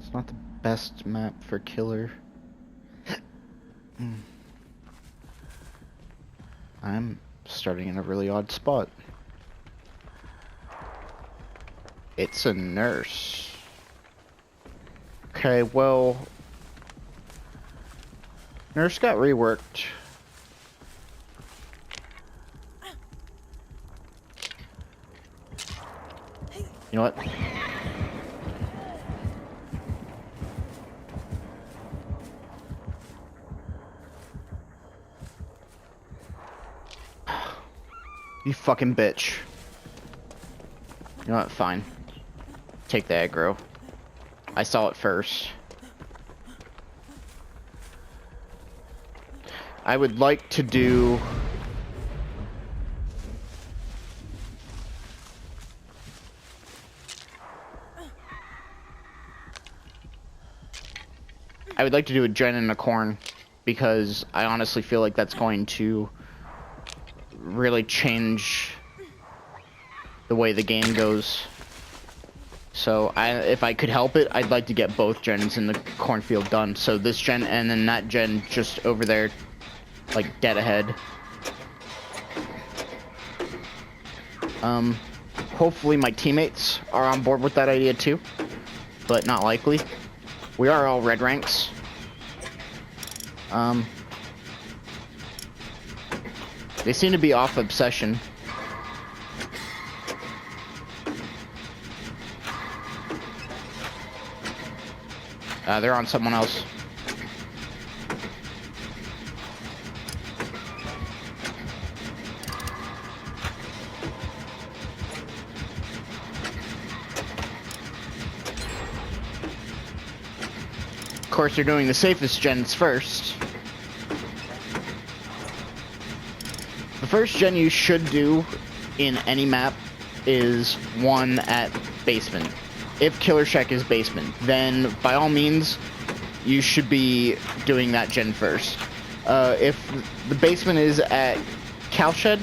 It's not the best map for killer. I'm starting in a really odd spot. It's a nurse. Okay, well... Nurse got reworked. You know what? You fucking bitch. You know what? Fine. Take the aggro. I saw it first. I would like to do... I would like to do a gen and a corn, because I honestly feel like that's going to really change the way the game goes. So if I could help it, I'd like to get both gens in the cornfield done. So this gen and then that gen just over there, like dead ahead. Hopefully my teammates are on board with that idea too, but not likely. We are all red ranks. They seem to be off obsession. They're on someone else. Of course, they're doing the safest gens first. The first gen you should do in any map is one at basement. If Killer Shack is basement, then by all means, you should be doing that gen first. If the basement is at Cowshed,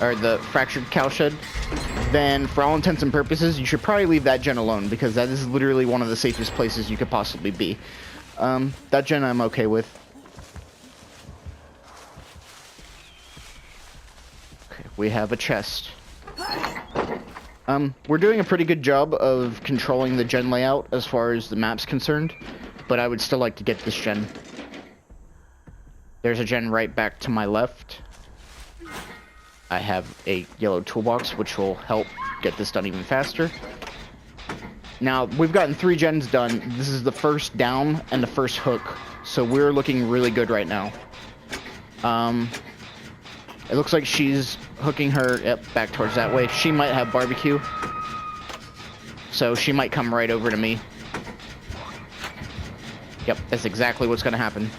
or the Fractured Cowshed, then for all intents and purposes, you should probably leave that gen alone, because that is literally one of the safest places you could possibly be. That gen I'm okay with. Okay, we have a chest. We're doing a pretty good job of controlling the gen layout as far as the map's concerned, but I would still like to get this gen. There's a gen right back to my left. I have a yellow toolbox, which will help get this done even faster. Now, we've gotten 3 gens done. This is the first down and the first hook, so we're looking really good right now. It looks like she's hooking her, yep, back towards that way. She might have barbecue, so she might come right over to me. Yep, that's exactly what's gonna happen.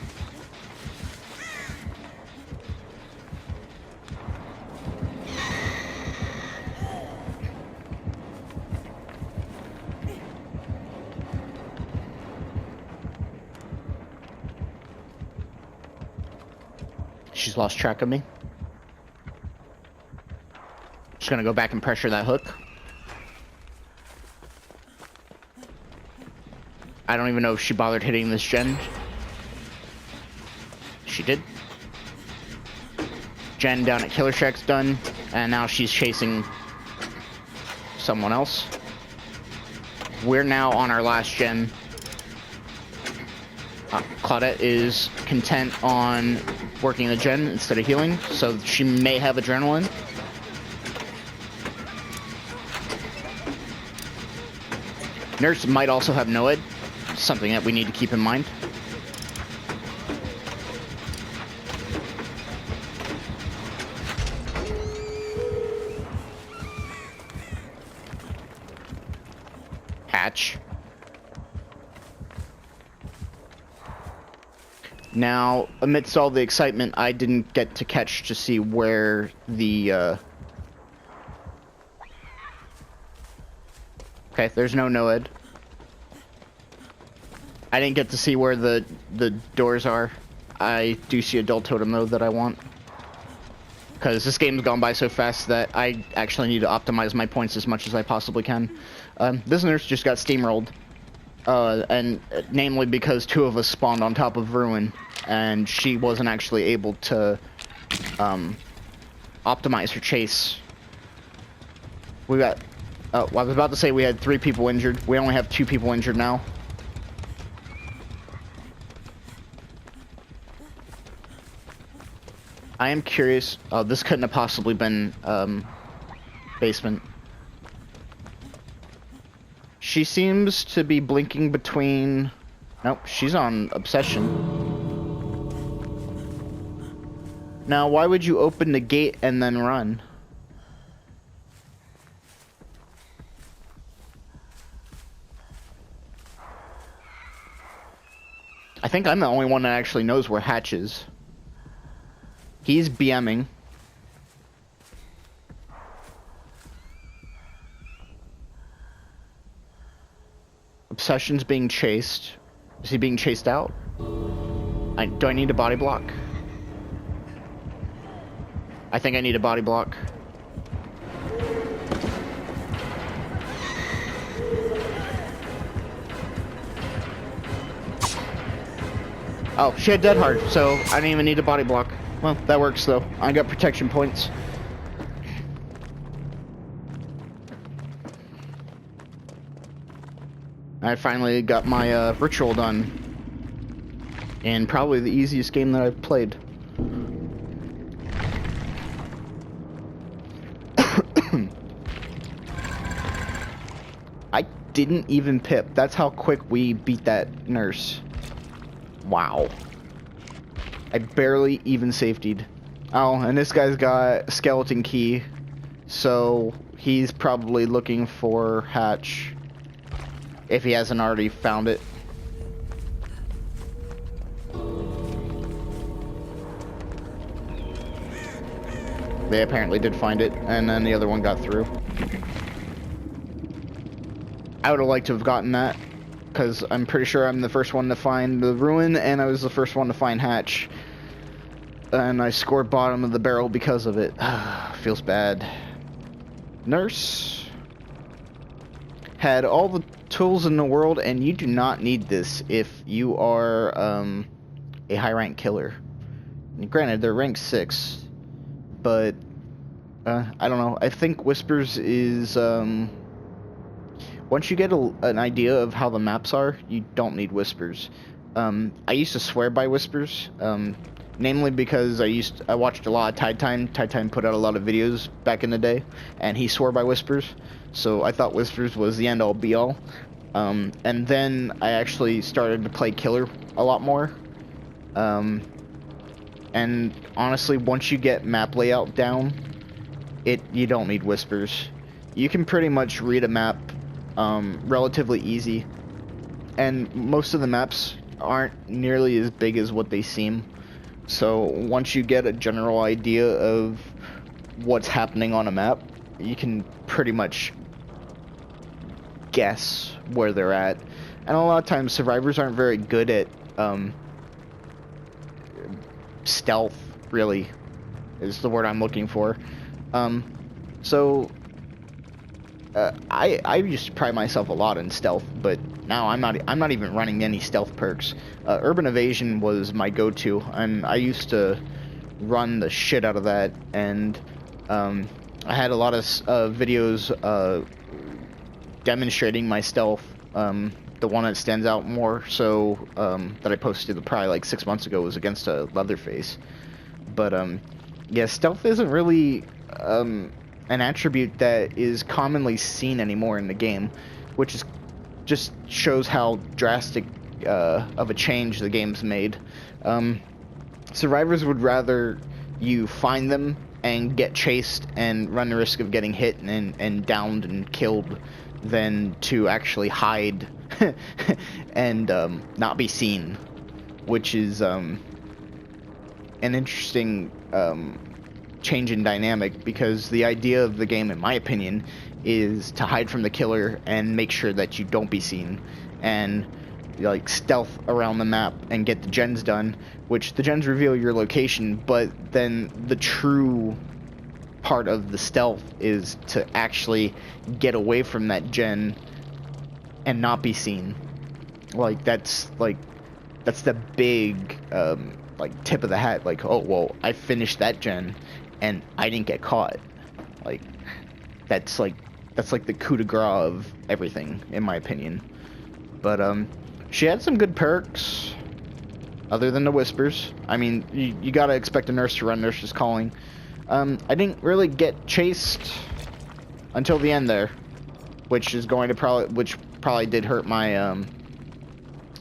She's lost track of me. Just gonna go back and pressure that hook. I don't even know if she bothered hitting this gen. She did. Gen down at Killer Shack's done, and now she's chasing someone else. We're now on our last gen. Claudette is content on working the gen instead of healing, so she may have adrenaline. Nurse might also have NOED, something that we need to keep in mind. Hatch. Now, amidst all the excitement, I didn't get to catch to see where the, Okay, there's no NOED. I didn't get to see where the doors are. I do see a dull totem, though, that I want. Because this game's gone by so fast that I actually need to optimize my points as much as I possibly can. This nurse just got steamrolled. And namely because two of us spawned on top of Ruin, and she wasn't actually able to optimize her chase. We got. I was about to say we had 3 people injured. We only have 2 people injured now. I am curious. Oh, this couldn't have possibly been basement. She seems to be blinking between... Nope, she's on Obsession. Now, why would you open the gate and then run? I think I'm the only one that actually knows where Hatch is. He's BMing. Obsession's being chased. Is he being chased out? Do I need a body block? I think I need a body block. Oh, she had dead hard, so I didn't even need a body block. Well, that works though. I got protection points. I finally got my ritual done. And probably the easiest game that I've played. I didn't even pip. That's how quick we beat that nurse. Wow. I barely even safetied. Oh, and this guy's got a skeleton key. So he's probably looking for Hatch. If he hasn't already found it. They apparently did find it, and then the other one got through. I would have liked to have gotten that, because I'm pretty sure I'm the first one to find the ruin, and I was the first one to find Hatch. And I scored bottom of the barrel because of it. Feels bad. Nurse had all the tools in the world, and you do not need this if you are a high rank killer. Granted, they're rank 6, but I don't know. I think Whispers is once you get an idea of how the maps are, you don't need Whispers. I used to swear by Whispers, namely because I watched a lot of Tide Time. Tide Time put out a lot of videos back in the day, and he swore by Whispers. So I thought Whispers was the end all be all. And then I actually started to play Killer a lot more. And honestly, once you get map layout down, you don't need Whispers. You can pretty much read a map relatively easy. And most of the maps aren't nearly as big as what they seem. So once you get a general idea of what's happening on a map, you can pretty much guess where they're at. And a lot of times survivors aren't very good at stealth, really, is the word I'm looking for. So I used to pride myself a lot in stealth, but now I'm not even running any stealth perks. Urban Evasion was my go-to, and I used to run the shit out of that, and I had a lot of videos demonstrating my stealth. The one that stands out more so that I posted probably like 6 months ago was against a Leatherface. But yeah, stealth isn't really an attribute that is commonly seen anymore in the game, which is just shows how drastic of a change the game's made. Survivors would rather you find them and get chased and run the risk of getting hit and downed and killed than to actually hide and not be seen, which is an interesting change in dynamic, because the idea of the game, in my opinion, is to hide from the killer and make sure that you don't be seen, and like stealth around the map and get the gens done, which the gens reveal your location, but then the true part of the stealth is to actually get away from that gen and not be seen. Like, that's the big, like, tip of the hat. Like, oh, well, I finished that gen, and I didn't get caught. Like, that's like the coup de grace of everything, in my opinion. But, she had some good perks, other than the whispers. I mean, you gotta expect a nurse to run Nurse's Calling. I didn't really get chased until the end there, which probably did hurt my,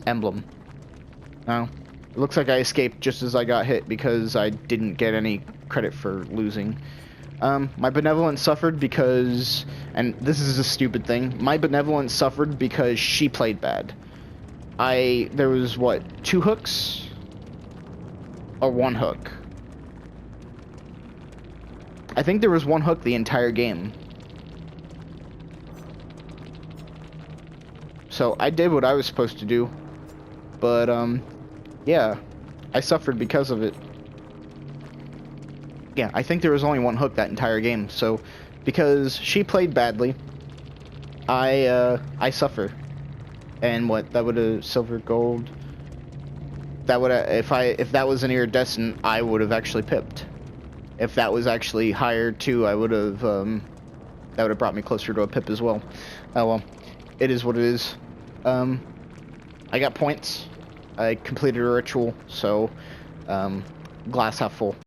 emblem. No. It looks like I escaped just as I got hit because I didn't get any credit for losing. My benevolence suffered because, and this is a stupid thing, my benevolence suffered because she played bad. There was, what, 2 hooks? Or 1 hook? I think there was 1 hook the entire game. So I did what I was supposed to do. But, yeah, I suffered because of it. Yeah, I think there was only 1 hook that entire game, so because she played badly, I suffer. And what, that would have silver gold. That would have, if that was an iridescent, I would have actually pipped. If that was actually higher too, I would have that would have brought me closer to a pip as well. Oh well, it is what it is. I got points. I completed a ritual, so glass half full.